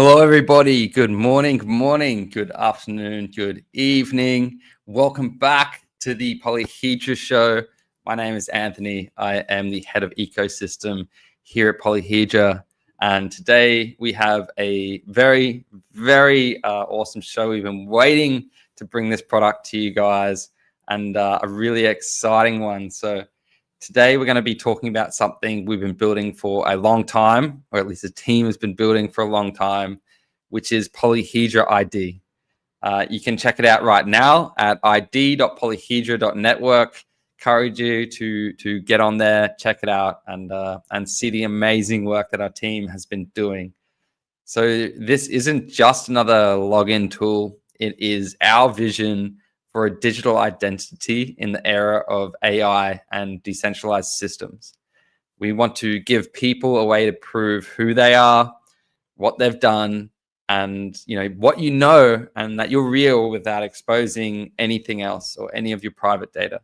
Hello, everybody. Good morning, good afternoon, good evening. Welcome back to the Polyhedra show. My name is Anthony. I am the head of ecosystem here at Polyhedra. And today we have a very, very awesome show. We've been waiting to bring this product to you guys, and a really exciting one. So today, we're going to be talking about something we've been building for a long time, or at least the team has been building for a long time, which is Polyhedra ID. You can check it out right now at id.polyhedra.network. Encourage you to get on there, check it out, and see the amazing work that our team has been doing. So this isn't just another login tool. It is our vision for a digital identity in the era of AI and decentralized systems. We want to give people a way to prove who they are, what they've done, and what you know, and that you're real without exposing anything else or any of your private data.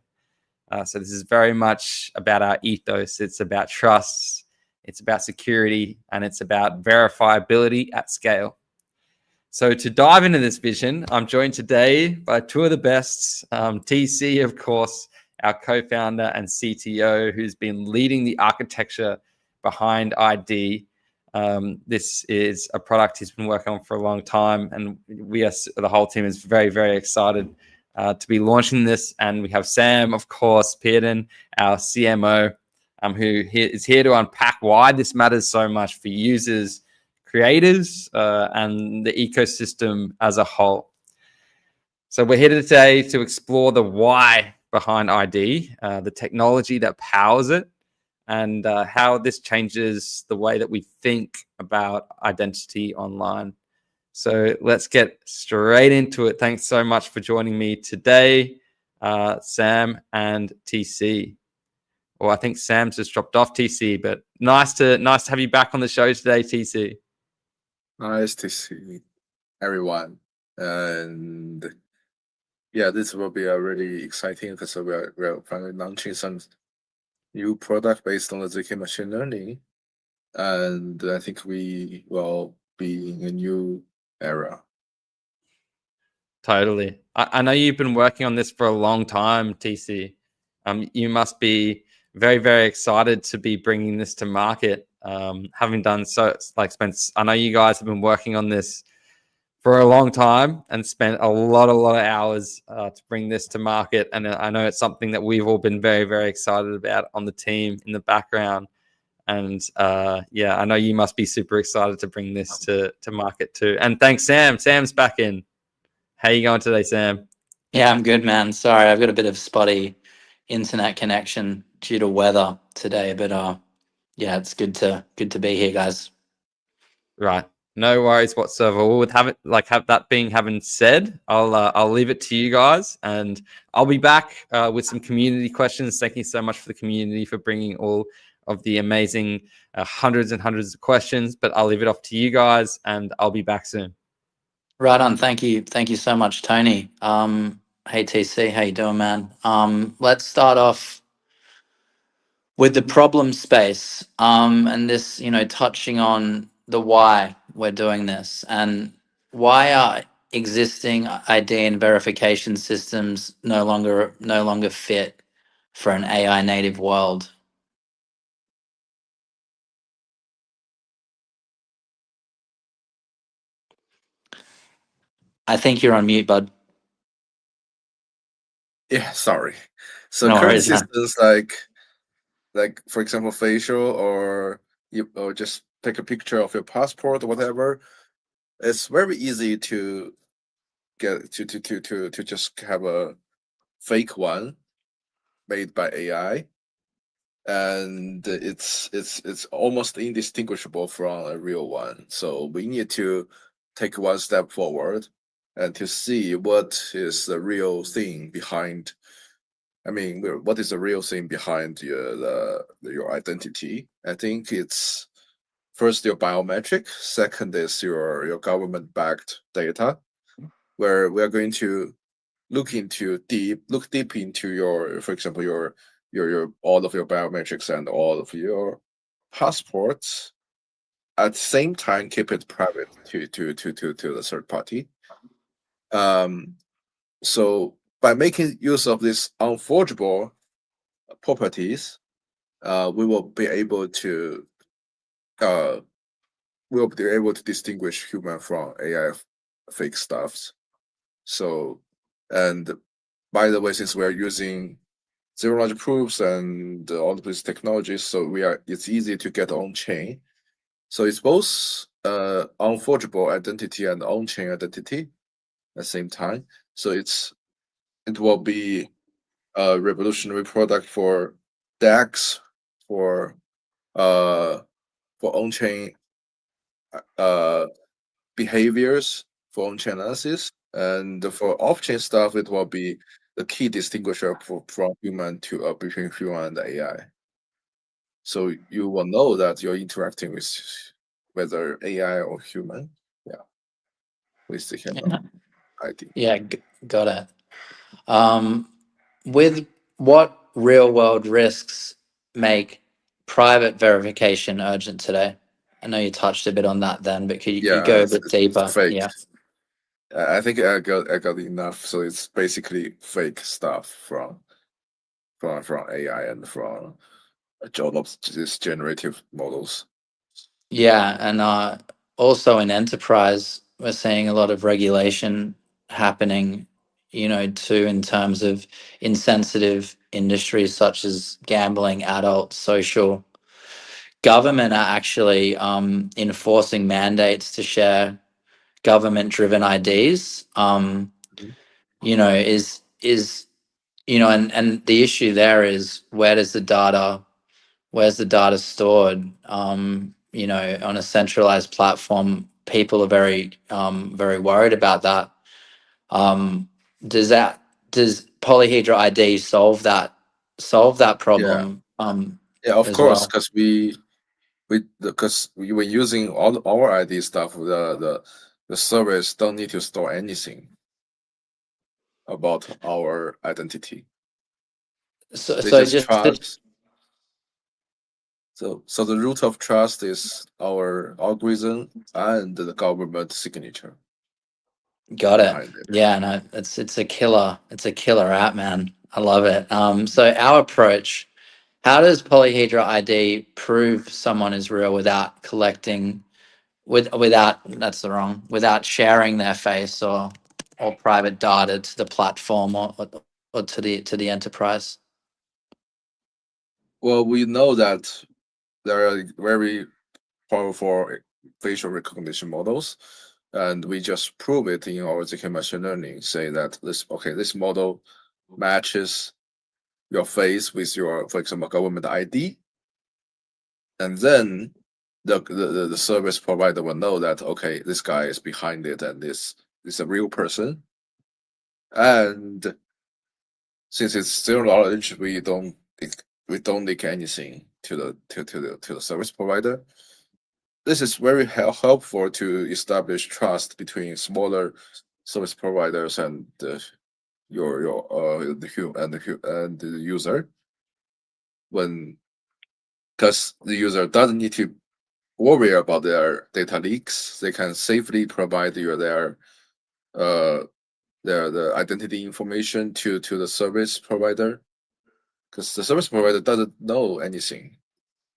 So this is very much about our ethos. It's about trust, it's about security, and it's about verifiability at scale. So to dive into this vision, I'm joined today by two of the best. TC, of course, our co-founder and CTO, who's been leading the architecture behind ID. This is a product he's been working on for a long time, and the whole team is very, very excited to be launching this. And we have Sam, of course, Pearden, our CMO, who is here to unpack why this matters so much for users, creators, and the ecosystem as a whole. So we're here today to explore the why behind ID, the technology that powers it, and how this changes the way that we think about identity online. So let's get straight into it. Thanks so much for joining me today, Sam and TC. Well, I think Sam's just dropped off, TC, but nice to have you back on the show today, TC. Nice to see everyone. And yeah, this will be a really exciting because we're finally launching some new product based on the ZK machine learning. And I think we will be in a new era. Totally. I know you've been working on this for a long time, TC. You must be very, very excited to be bringing this to market. Having done so, I know you guys have been working on this for a long time and spent a lot of hours to bring this to market. And I know it's something that we've all been very, very excited about on the team in the background. And I know you must be super excited to bring this to market too. And thanks, Sam. Sam's back in. How you going today, Sam? Yeah, I'm good, man. Sorry, I've got a bit of spotty internet connection due to weather today, but yeah, it's good to be here, guys. Right. No worries whatsoever. Well, with having said, I'll leave it to you guys, and I'll be back with some community questions. Thank you so much for the community for bringing all of the amazing hundreds and hundreds of questions. But I'll leave it off to you guys, and I'll be back soon. Right on. Thank you so much, Tony. Hey TC, how you doing, man? Let's start off with the problem space, and this, touching on the why we're doing this, and why are existing ID and verification systems no longer fit for an AI native world. I think you're on mute, bud. Yeah, sorry. So No current worries, man. systems like for example facial or just take a picture of your passport or whatever, it's very easy to get to just have a fake one made by AI, and it's almost indistinguishable from a real one. So we need to take one step forward and to see what is the real thing behind. I mean, what is the real thing behind your identity? I think it's first your biometric, second is your government-backed data, where we are going to look deep into your, for example, your all of your biometrics and all of your passports, at the same time keep it private to the third party. So by making use of these unforgeable properties, we will be able to distinguish human from AI fake stuffs. So, and by the way, since we are using zero knowledge proofs and all of these technologies, so it's easy to get on chain. So it's both unforgeable identity and on chain identity at the same time. So it will be a revolutionary product for DAX, for on chain behaviors, for on chain analysis, and for off chain stuff, it will be the key distinguisher from human to between human and AI. So you will know that you're interacting with whether AI or human. Yeah, with the human ID. Yeah, got it. With what real world risks make private verification urgent today? I know you touched a bit on that then, but could you go a bit It's deeper? fake. Yeah. I think I got enough. So it's basically fake stuff from AI and from all of these generative models. Yeah, and also in enterprise, we're seeing a lot of regulation happening, too, in terms of insensitive industries such as gambling, adult, social. Government are actually enforcing mandates to share government-driven IDs. Mhm. And the issue there is where's the data stored? On a centralized platform, people are very worried about that. Um, does Polyhedra ID solve that Yeah, problem of as course, well? because we were using all our ID stuff. The servers don't need to store anything about our identity. So, They so just just trust. So the root of trust is our algorithm and the government signature got it. behind it. Yeah, no, it's a killer. It's a killer app, man. I love it. So our approach. How does Polyhedra ID prove someone is real without collecting without sharing their face or private data to the platform or to the enterprise? Well, we know that there are very powerful facial recognition models, and we just prove it in our ZK machine learning. Say that this model matches your face with your, for example, government ID, and then the service provider will know that okay, this guy is behind it, and this is a real person. And since it's zero knowledge, we don't leak anything to the service provider. This is very helpful to establish trust between smaller service providers and the user, when because the user doesn't need to worry about their data leaks. They can safely provide their the identity information to the service provider, because the service provider doesn't know anything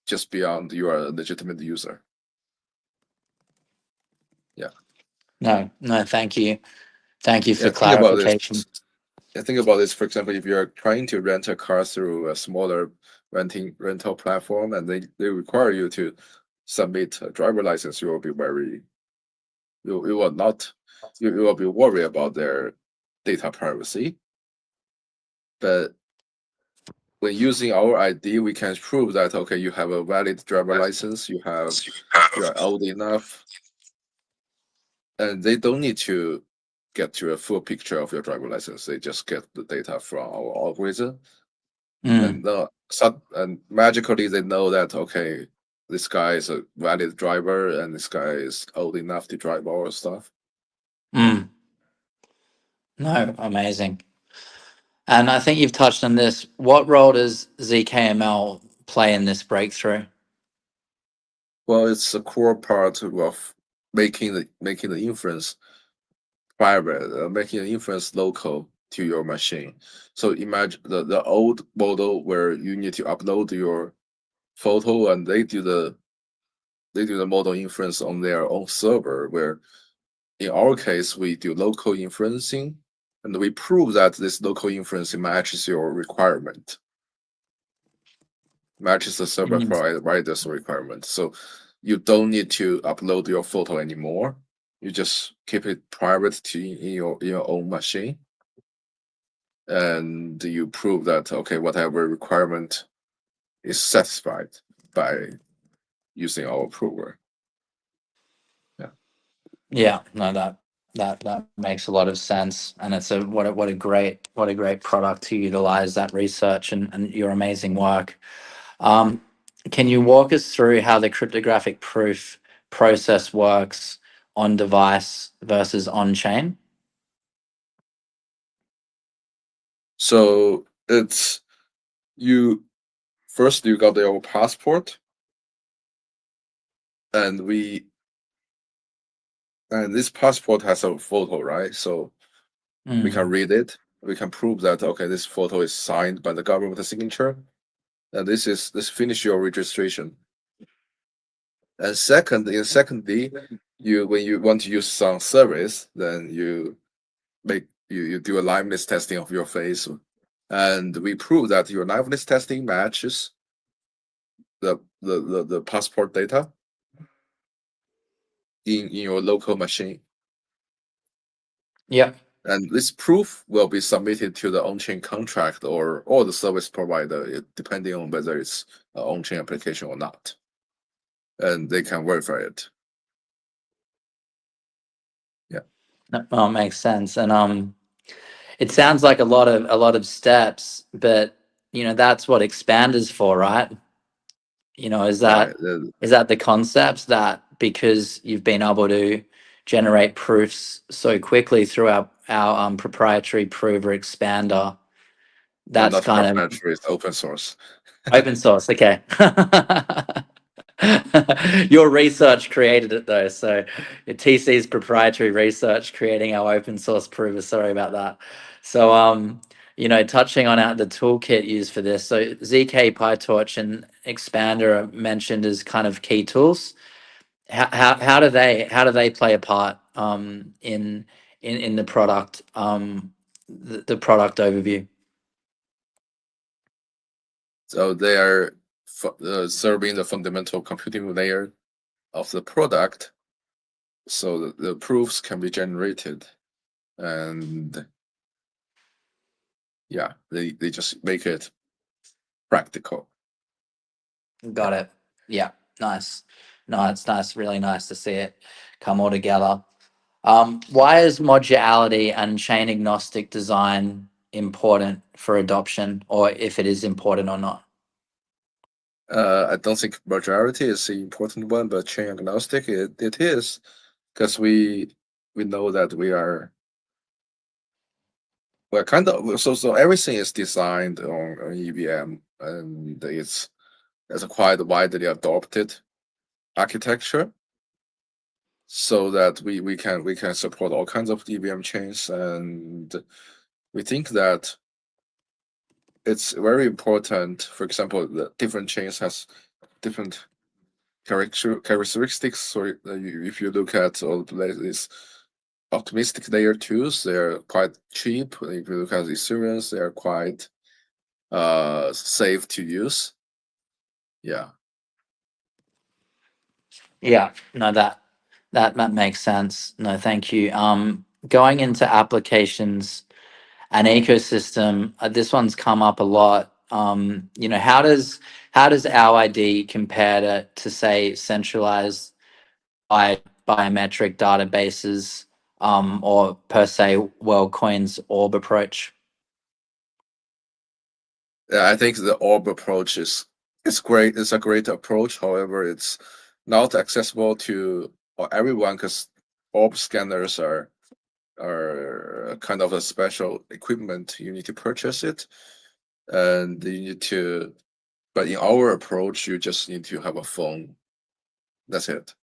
just beyond you are a legitimate user. Yeah. No, thank you for Yeah, think about this. clarification. Think about this. For example, if you're trying to rent a car through a smaller rental platform, and they require you to submit a driver license, you will not you will be worried about their data privacy. But when using our ID, we can prove that okay, you have a valid driver license, you are old enough, and they don't need to get to a full picture of your driver license. They just get the data from our algorithm, Mm, and magically they know that okay, this guy is a valid driver, and this guy is old enough to drive our stuff. mm. No, amazing. And I think you've touched on this. What role does ZKML play in this breakthrough? Well, it's a core part of making the inference private, making the inference local to your machine. So imagine the old model where you need to upload your photo and they do the model inference on their own server, where in our case we do local inferencing, and we prove that this local inferencing matches your requirement, matches the server provider's requirement. So you don't need to upload your photo anymore. You just keep it private in your own machine, and you prove that okay, whatever requirement is satisfied by using our prover. Yeah, no, that makes a lot of sense, and it's what a great product to utilize that research and your amazing work. Can you walk us through how the cryptographic proof process works on device versus on chain? So it's you first you got your passport, and this passport has a photo, right? So we can read it. We can prove that okay, this photo is signed by the government signature, and this finish your registration. And secondly, when you want to use some service, then you do a liveness testing of your face, and we prove that your liveness testing matches the passport data in your local machine. Yeah. And this proof will be submitted to the on-chain contract or the service provider, depending on whether it's an on-chain application or not. And they can verify it. Yeah. That makes sense. And it sounds like a lot of steps, but that's what Expander's for, right? Is that the concept, that because you've been able to generate proofs so quickly through our proprietary prover Expander, that's not kind of proprietary, it's open source. open source. Okay. Your research created it though, so your TC's proprietary research creating our open source prover. Sorry about that. So touching on the toolkit used for this, so ZK, PyTorch, and Expander are mentioned as kind of key tools. How do they play a part in the product, the product overview? So they are serving the fundamental computing layer of the product, so the proofs can be generated, and yeah, they just make it practical. Got it. Yeah, nice. No, it's nice, really nice to see it come all together. Why is modularity and chain agnostic design important for adoption, or if it is important or not? I don't think modularity is the important one, but chain agnostic it is, because we know that we're kind of so everything is designed on EVM, and it's a quite widely adopted architecture, so that we can support all kinds of EVM chains, and we think that it's very important. For example, the different chains has different characteristics. So if you look at all these optimistic layer 2s, they're quite cheap. If you look at Ethereum, they're quite safe to use. Yeah. Yeah, no, that makes sense. No, thank you. Going into applications and ecosystem, this one's come up a lot. How does our ID compare to say centralized biometric databases, or per se WorldCoin's orb approach? Yeah, I think the orb approach is great. It's a great approach. However, it's not accessible to everyone, because orb scanners are kind of a special equipment. You need to purchase it, and you need to. But in our approach, you just need to have a phone That's it.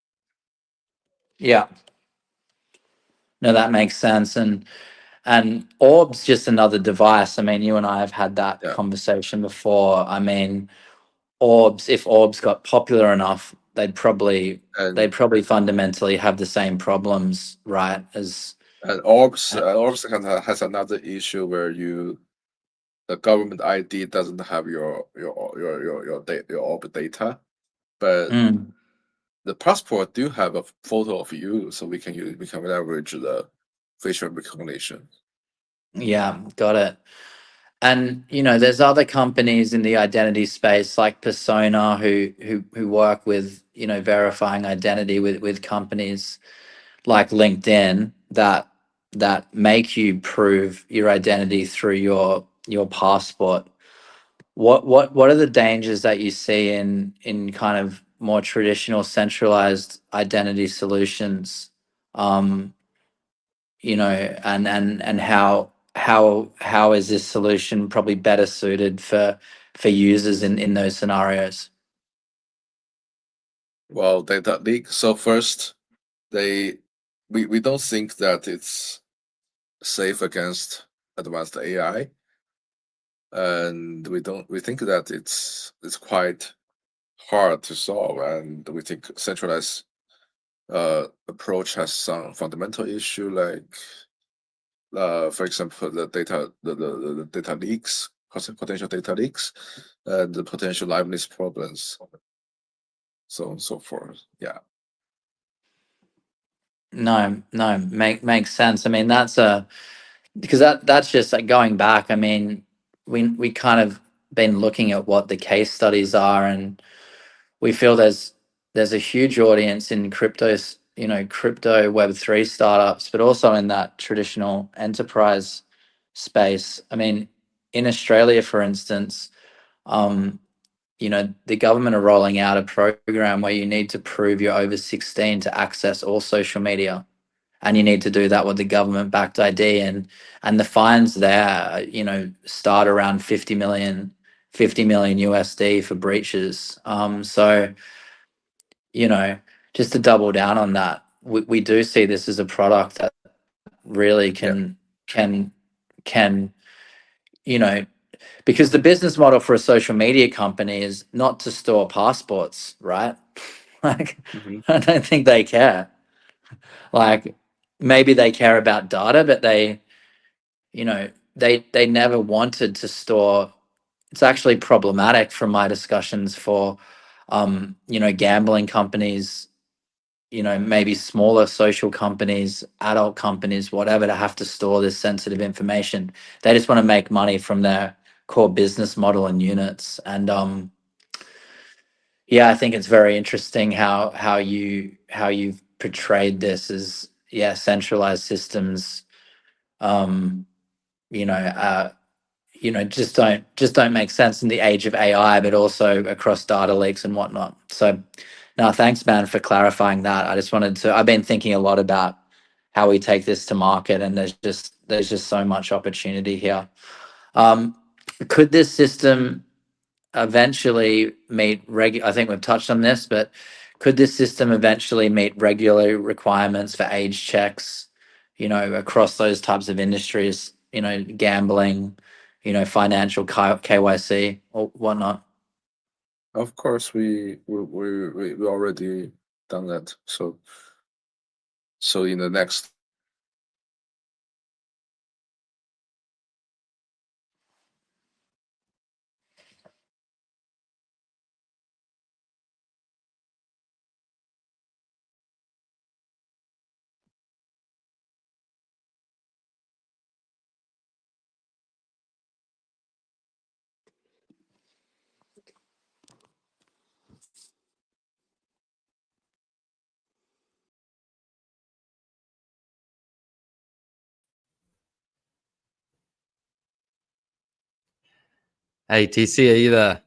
Yeah. No, that makes sense. And Orb's just another device. I mean, you and I have had that Yeah. conversation before. I mean, if Orbs got popular enough, they'd probably And fundamentally have the same problems, right? Orbs has another issue where the government ID doesn't have your Orb data, but Mm, the passport do have a photo of you, so we can leverage the facial recognition. yeah, got it. And there's other companies in the identity space like Persona who work with verifying identity with companies like LinkedIn that make you prove your identity through your passport. What are the dangers that you see in kind of more traditional centralized identity solutions? Um, and how is this solution probably better suited for users in those scenarios? Well, data leak. So first, we don't think that it's safe against advanced AI, and we think that it's quite hard to solve, and we think centralized approach has some fundamental issue, like for example, the data leaks, potential data leaks, and the potential liveness problems, so on and so forth. Yeah. No, makes sense. I mean, because that's just like going back. I mean, we kind of been looking at what the case studies are, and we feel there's a huge audience in crypto Web3 startups, but also in that traditional enterprise space. I mean, in Australia, for instance, um, the government are rolling out a program where you need to prove you're over 16 to access all social media, and you need to do that with the government backed ID, and the fines there, start around 50 million USD for breaches. So you know, just to double down on that, we do see this as a product that really Yeah. can because the business model for a social media company is not to store passports, right? Like, Hmm. I don't think they care. Like, maybe they care about data, but they never wanted to store. It's actually problematic from my discussions for gambling companies, maybe smaller social companies, adult companies, whatever, to have to store this sensitive information. They just want to make money from their core business model and units. And yeah, I think it's very interesting how you've portrayed this as, yeah, centralized systems. Um, you know, uh, just don't make sense in the age of AI, but also across data leaks and whatnot. So, no, thanks, man, for clarifying that. I've been thinking a lot about how we take this to market, and there's just so much opportunity here. Um, could this system eventually meet I think we've touched on this, but could this system eventually meet regular requirements for age checks, across those types of industries, gambling, financial KYC or whatnot? Of course, we already done that. So in the next. Hey, TC, are you there?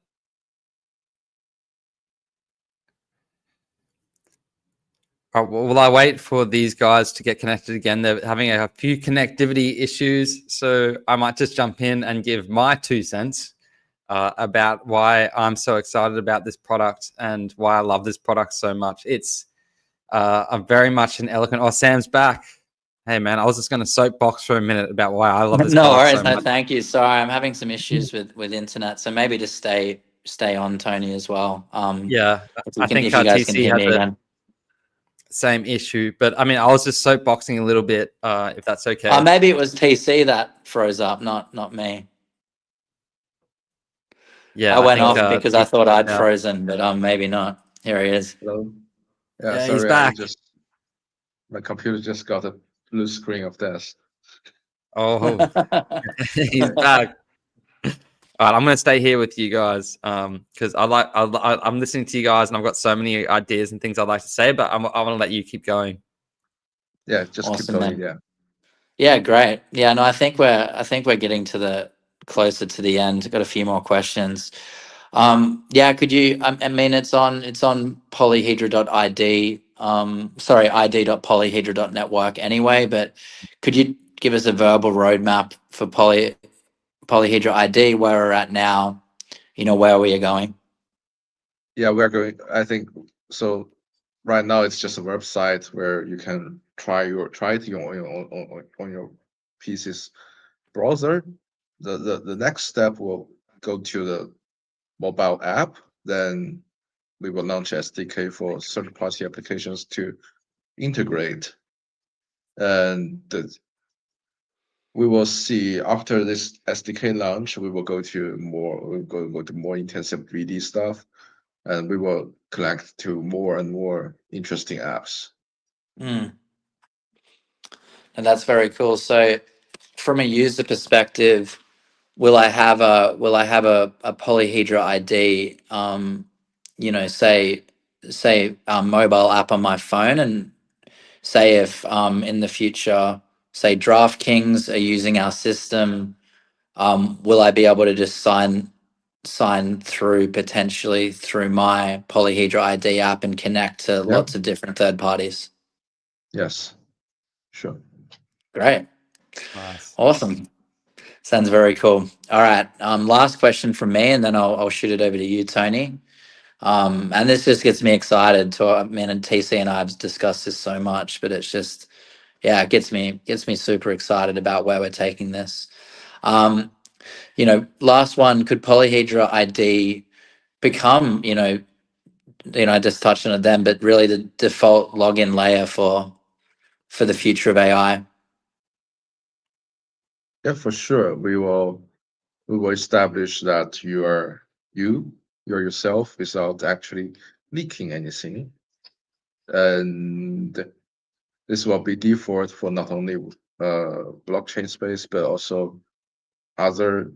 Will I wait for these guys to get connected again? They're having a few connectivity issues, so I might just jump in and give my 2 cents. about why I'm so excited about this product and why I love this product so much. It's I'm very much an eloquent. Oh, Sam's back. Hey man, I was just going to soapbox for a minute about why I love this No product worries, so no, much. thank you. Sorry, I'm having some issues with internet, so maybe just stay on, Tony, as well. Yeah, I think If you guys can TC hear had me the again. same issue, but I mean, I was just soapboxing a little bit, if that's okay. Maybe it was TC that froze up, not me. Yeah, I I went think off because I TC thought dropped I'd out. frozen, but maybe not. Here he is. Hello. Yeah, Yeah, he's sorry, back. my computer just got a blue screen of death. Oh, he's back. All right, I'm going to stay here with you guys because I'm listening to you guys and I've got so many ideas and things I'd like to say, but I want to let you keep going. Yeah, just keep Awesome, going. man. Yeah. Yeah, great. Yeah, no, I think we're getting to the closer to the end. Got a few more questions. Yeah, could you? I mean, it's on polyhedra.id. Sorry, id.polyhedra.network anyway. But could you give us a verbal roadmap for Polyhedra ID, where we're at now? Where we are going. Yeah, we're going. I think so. Right now, it's just a website where you can try it on your PC's browser. The next step will go to the mobile app. Then we will launch SDK for third-party applications to integrate, and we will see after this SDK launch. We will go to more intensive 3D stuff, and we will connect to more and more interesting apps. Mm. And that's very cool. So, from a user perspective, will I have a Polyhedra ID? Say mobile app on my phone, and say if in the future, say DraftKings are using our system, will I be able to just sign through potentially through my Polyhedra ID app and connect to Yep. lots of different third parties? Yes. Sure. Great. Nice. Awesome. Sounds very cool. All right. Last question from me, and then I'll shoot it over to you, Tony. And this just gets me excited. I mean, and TC and I have discussed this so much, but it's just, yeah, it gets me super excited about where we're taking this. Last one, could Polyhedra ID become, I just touched on it then, but really the default login layer for the future of AI? Yeah, for sure. We will establish that you're yourself without actually leaking anything, and this will be default for not only blockchain space but also other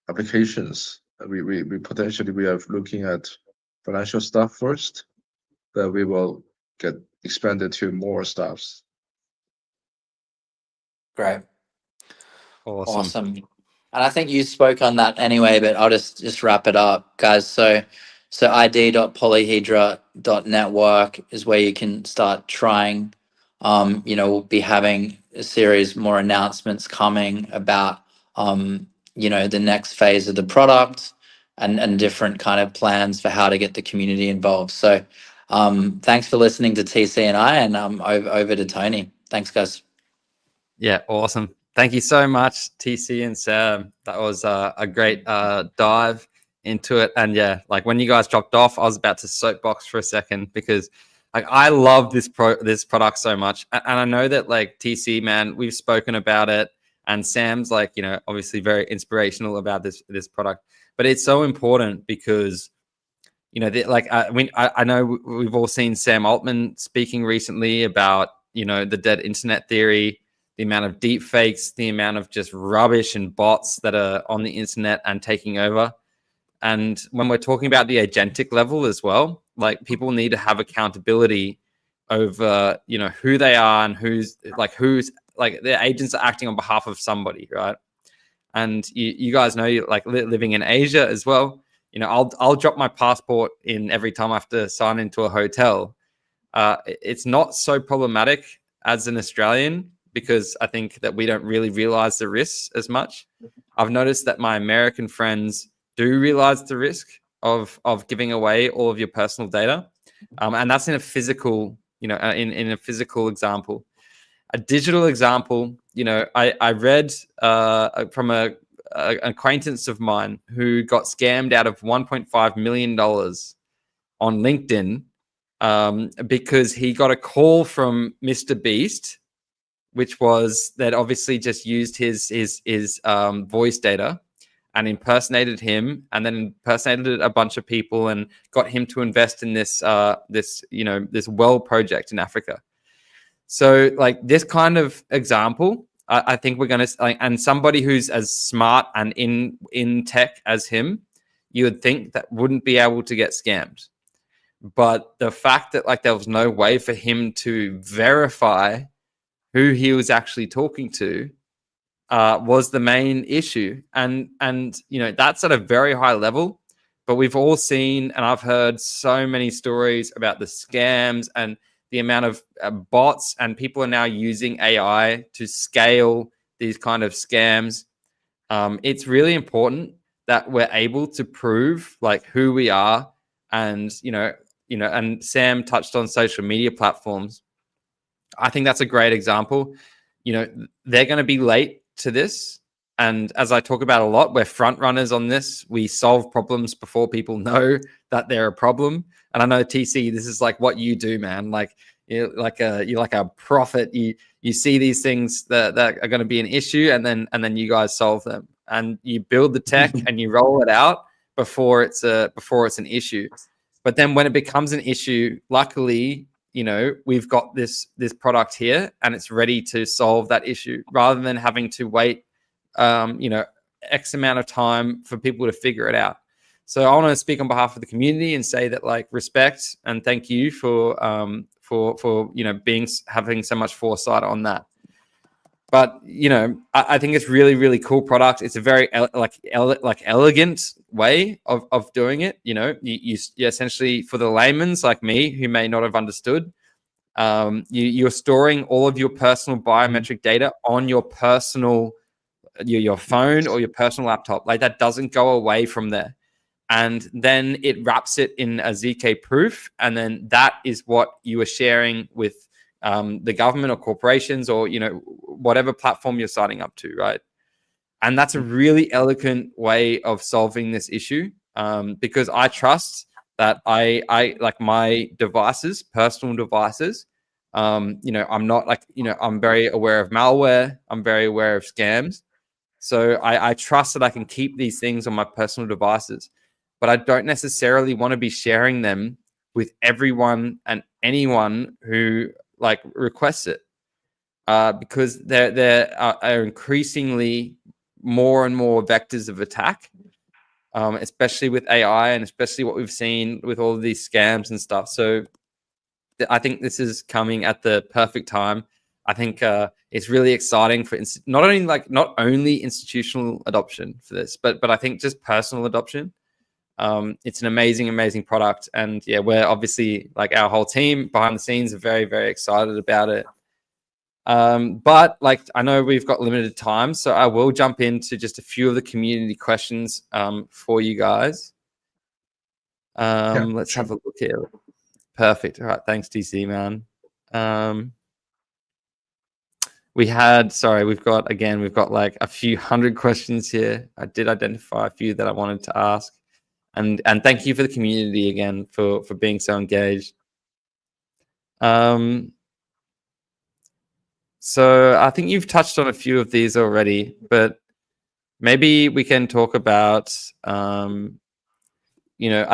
applications. We potentially we are looking at financial stuff first, but we will get expanded to more stuffs. Great. Awesome. And I think you spoke on that anyway, but I'll just wrap it up, guys. So id.polyhedra.network is where you can start trying. We'll be having a series more announcements coming about the next phase of the product and different kind of plans for how to get the community involved. So thanks for listening to TC and I, and over to Tony. Thanks, guys. Yeah, awesome. Thank you so much, TC and Sam. That was a great dive into it. And yeah, like when you guys dropped off, I was about to soapbox for a second because like I love this product so much. And I know that like TC, man, we've spoken about it, and Sam's like, obviously very inspirational about this product. But it's so important because I know we've all seen Sam Altman speaking recently about the dead internet theory, the amount of deep fakes, the amount of just rubbish and bots that are on the internet and taking over. And when we're talking about the agentic level as well, like people need to have accountability over who they are and who's their agents are acting on behalf of somebody, right? And you guys know, like living in Asia as well. I'll drop my passport in every time I have to sign into a hotel. It's not so problematic as an Australian because I think that we don't really realize the risks as much. I've noticed that my American friends do realize the risk of giving away all of your personal data, and that's in a physical, in a physical example. A digital example, I read from an acquaintance of mine who got scammed out of $1.5 million on LinkedIn because he got a call from Mr. Beast, which was that obviously just used his voice data and impersonated him, and then impersonated a bunch of people and got him to invest in this well project in Africa. So like this kind of example, I think we're going to, and somebody who's as smart and in tech as him, you would think that wouldn't be able to get scammed. But the fact that like there was no way for him to verify who he was actually talking to was the main issue. And that's at a very high level. But we've all seen, and I've heard so many stories about the scams and the amount of bots, and people are now using AI to scale these kind of scams. It's really important that we're able to prove like who we are, and and Sam touched on social media platforms. I think that's a great example. They're going to be late to this. And as I talk about a lot, we're front runners on this. We solve problems before people know that they're a problem. And I know, TC, this is like what you do, man. Like you're like a prophet. You see these things that are going to be an issue, and then you guys solve them. And you build the tech and you roll it out before it's an issue. But then when it becomes an issue, luckily, we've got this product here and it's ready to solve that issue, rather than having to wait X amount of time for people to figure it out. So I want to speak on behalf of the community and say that like respect and thank you for having so much foresight on that. But I think it's really, really cool product. It's a very elegant way of doing it. You essentially, for the layman's like me who may not have understood, you're storing all of your personal biometric data on your personal your phone or your personal laptop. Like that doesn't go away from there. And then it wraps it in a ZK proof. And then that is what you are sharing with the government or corporations or, whatever platform you're signing up to, right? And that's a really elegant way of solving this issue because I trust that I like my devices, personal devices. I'm not like, I'm very aware of malware. I'm very aware of scams. So I trust that I can keep these things on my personal devices, but I don't necessarily want to be sharing them with everyone and anyone who like requests it because there are increasingly more and more vectors of attack, especially with AI and especially what we've seen with all of these scams and stuff. So I think this is coming at the perfect time. I think it's really exciting for not only institutional adoption for this, but I think just personal adoption. It's an amazing product, and yeah, we're obviously like our whole team behind the scenes are very, very excited about it. But like I know we've got limited time, so I will jump into just a few of the community questions for you guys. Let's have a look here. Perfect. All right, thanks, DC, man. We've got like a few hundred questions here. I did identify a few that I wanted to ask. And thank you for the community again for being so engaged. So I think you've touched on a few of these already, but maybe we can talk about, I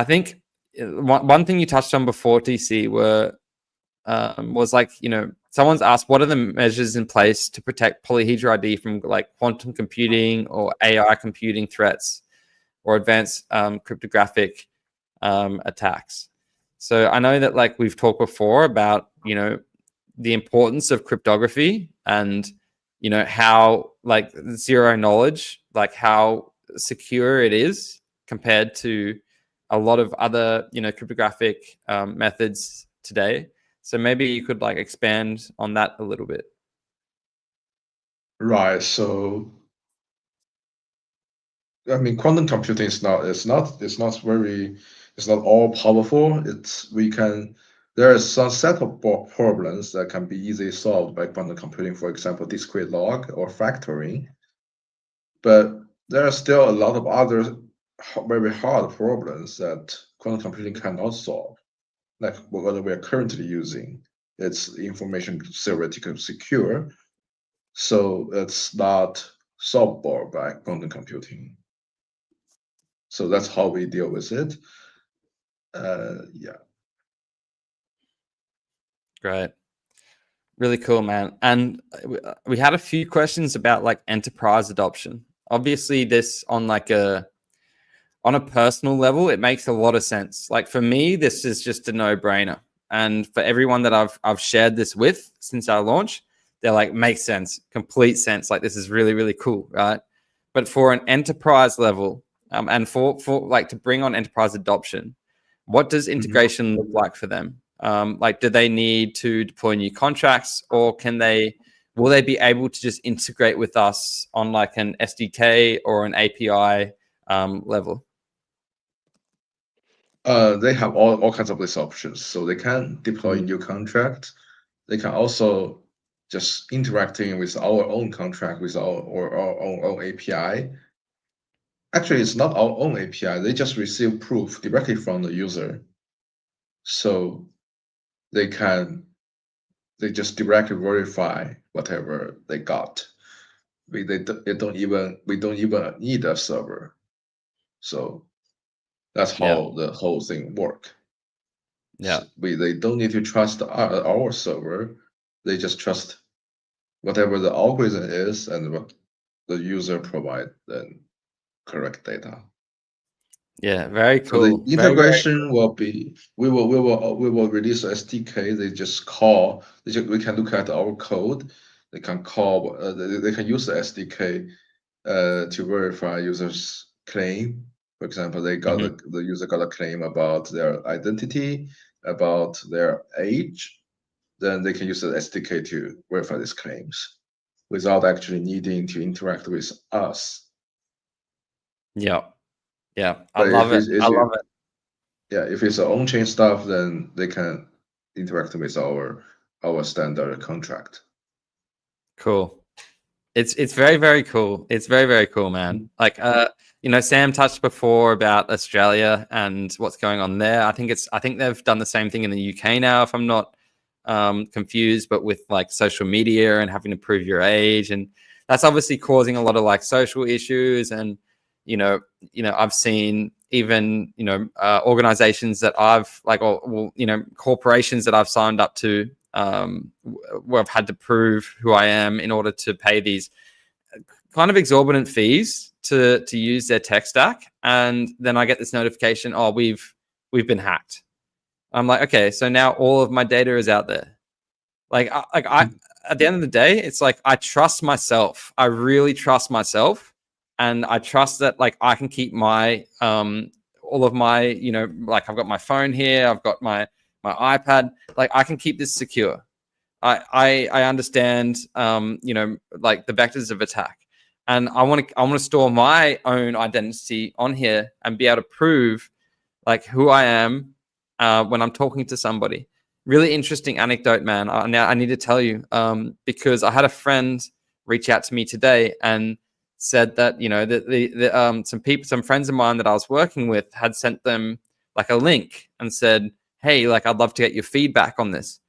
think one thing you touched on before, TC, was like, someone's asked, what are the measures in place to protect Polyhedra ID from like quantum computing or AI computing threats or advanced cryptographic attacks? So I know that like we've talked before about, the importance of cryptography and, how like zero knowledge, like how secure it is compared to a lot of other, cryptographic methods today. So maybe you could like expand on that a little bit. Right. So I mean, quantum computing is not all powerful. There are some set of problems that can be easily solved by quantum computing, for example, discrete log or factoring. But there are still a lot of other very hard problems that quantum computing cannot solve, like what we are currently using. It's information theoretically secure, so it's not solvable by quantum computing. So that's how we deal with it. Yeah. Great. Really cool, man. And we had a few questions about like enterprise adoption. Obviously, this on a personal level, it makes a lot of sense. Like for me, this is just a no-brainer. And for everyone that I've shared this with since our launch, they're like, makes sense, complete sense. Like this is really, really cool, right? But for an enterprise level, and for like to bring on enterprise adoption, what does integration look like for them? Like, do they need to deploy new contracts, or will they be able to just integrate with us on like an SDK or an API level? They have all kinds of these options, so they can deploy new contract. They can also just interacting with our own contract with our own API. Actually, it's not our own API. They just receive proof directly from the user, so they just directly verify whatever they got. We don't even need a server, so that's how the whole thing work. Yeah. They don't need to trust our server. They just trust whatever the algorithm is and what the user provide then correct data. Yeah, very cool. So the integration will be we will release a SDK. We can look at our code. They can call they can use the SDK to verify users' claim. For example, the user got a claim about their identity, about their age. Then they can use the SDK to verify these claims without actually needing to interact with us. Yeah. I But love it. I love it. Yeah, if it's on-chain stuff, then they can interact with our standard contract. Cool. It's very, very cool. It's very, very cool, man. Like Sam touched before about Australia and what's going on there. I think they've done the same thing in the UK now, if I'm not confused, but with like social media and having to prove your age, and that's obviously causing a lot of like social issues. And I've seen even organizations that I've like, or corporations that I've signed up to, where I've had to prove who I am in order to pay these kind of exorbitant fees to use their tech stack, and then I get this notification, oh, we've been hacked. I'm like, okay, so now all of my data is out there. Like I at the end of the day, it's like I trust myself. I really trust myself, and I trust that like I can keep my all of my like I've got my phone here, I've got my iPad, like I can keep this secure. I understand like the vectors of attack, and I want to store my own identity on here and be able to prove like who I am when I'm talking to somebody. Really interesting anecdote, man. Now I need to tell you because I had a friend reach out to me today and said that some friends of mine that I was working with had sent them like a link and said, hey, like I'd love to get your feedback on this.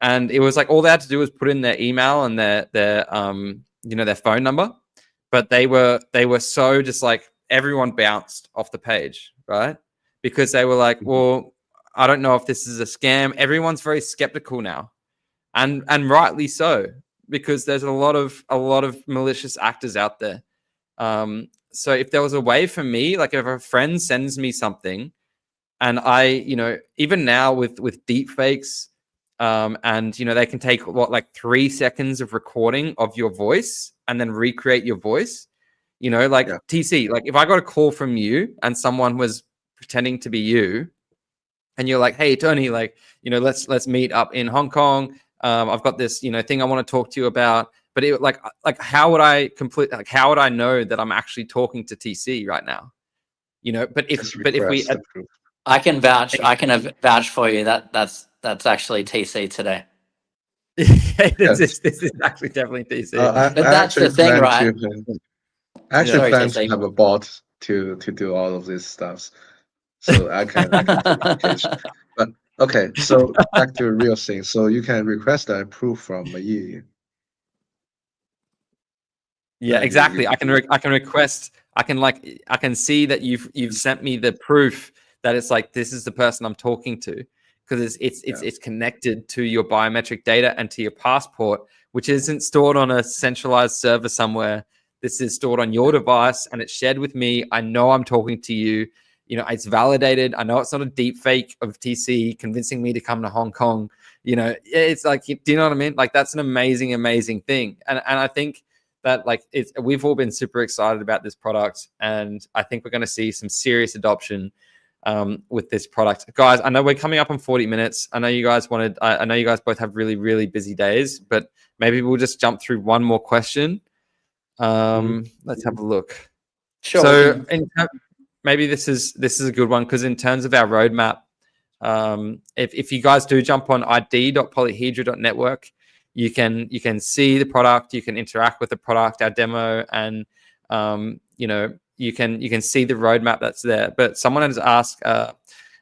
And it was like all they had to do was put in their email and their phone number, but they were so just like everyone bounced off the page, right? Because they were like, well, I don't know if this is a scam. Everyone's very skeptical now, and rightly so, because there's a lot of malicious actors out there. So if there was a way for me, like if a friend sends me something, and I, even now with deep fakes, and they can take like 3 seconds of recording of your voice and then recreate your voice. TC, like if I got a call from you and someone was pretending to be you, and you're like, hey Tony, like let's meet up in Hong Kong. I've got this thing I want to talk to you about. but it like how would I how would I know that I'm actually talking to TC right now? But if we I can vouch for you that that's actually TC today. this is actually definitely TC. But that's the thing, right? I actually plan TC. to have a bot to do all of these stuffs, so I can take notification. But okay, so back to the real thing. So you can request and approve from Yi. Yeah, exactly. I can request. I can see that you've sent me the proof that it's like this is the person I'm talking to, because it's connected to your biometric data and to your passport, which isn't stored on a centralized server somewhere. This is stored on your device and it's shared with me. I know I'm talking to you. It's validated. I know it's not a deep fake of TC convincing me to come to Hong Kong. It's like, do you know what I mean? Like, that's an amazing, amazing thing. And I think that we've all been super excited about this product, and I think we're going to see some serious adoption with this product. Guys, I know we're coming up on 40 minutes. I know you guys I know you guys both have really, really busy days, but maybe we'll just jump through one more question. Let's have a look. Sure. So maybe this is a good one, because in terms of our roadmap, if you guys do jump on id.polyhedra.network, you can see the product, you can interact with the product, our demo, and you can see the roadmap that's there. But someone has asked,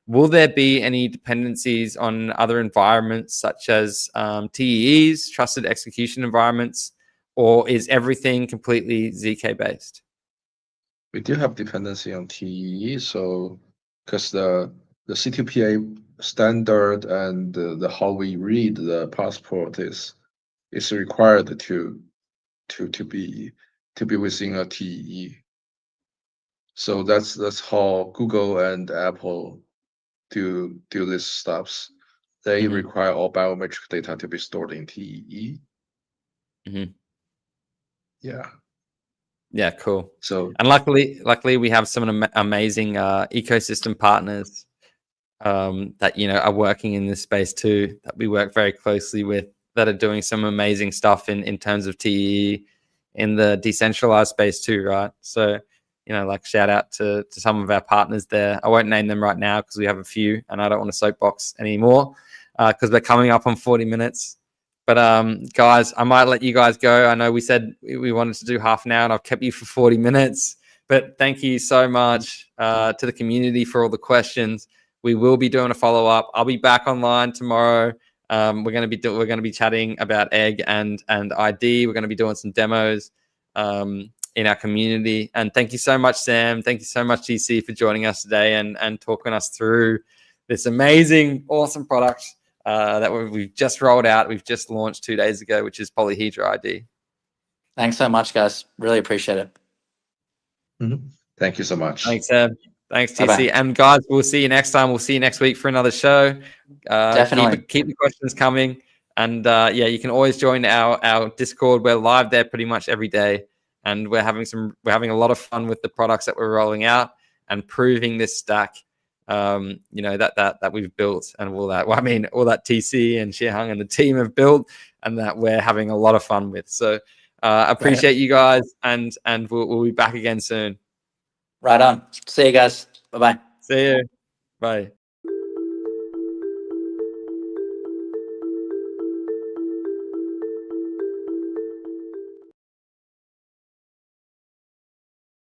will there be any dependencies on other environments such as TEEs, trusted execution environments, or is everything completely ZK based? We do have dependency on TEE, so because the C2PA standard and the how we read the passport is required to be within a TEE. So that's how Google and Apple do these stuffs. They require all biometric data to be stored in TEE. Yeah, cool. So, and luckily we have some amazing ecosystem partners that are working in this space too, that we work very closely with, that are doing some amazing stuff in terms of TE in the decentralized space too, right? So shout out to some of our partners there. I won't name them right now because we have a few, and I don't want to soapbox anymore because we're coming up on 40 minutes. But guys, I might let you guys go. I know we said we wanted to do half an hour, and I've kept you for 40 minutes. But thank you so much to the community for all the questions. We will be doing a follow up. I'll be back online tomorrow. We're going to be chatting about Egg and ID. We're going to be doing some demos in our community. And thank you so much, Sam. Thank you so much, TC, for joining us today and talking us through this amazing, awesome product that we've just rolled out. We've just launched 2 days ago, which is Polyhedra ID. Thanks so much, guys. Really appreciate it. Thank you so much. Thanks, Sam. Thanks, TC. Bye-bye. And guys, we'll see you next time. We'll see you next week for another show. Definitely. Keep the questions coming. And you can always join our Discord. We're live there pretty much every day. And we're having a lot of fun with the products that we're rolling out and proving this stack, that we've built and all that. Well, I mean, all that TC and Shihang and the team have built, and that we're having a lot of fun with. So appreciate you guys, and we'll be back again soon. Right on. See you guys. Bye-bye. See you. Bye.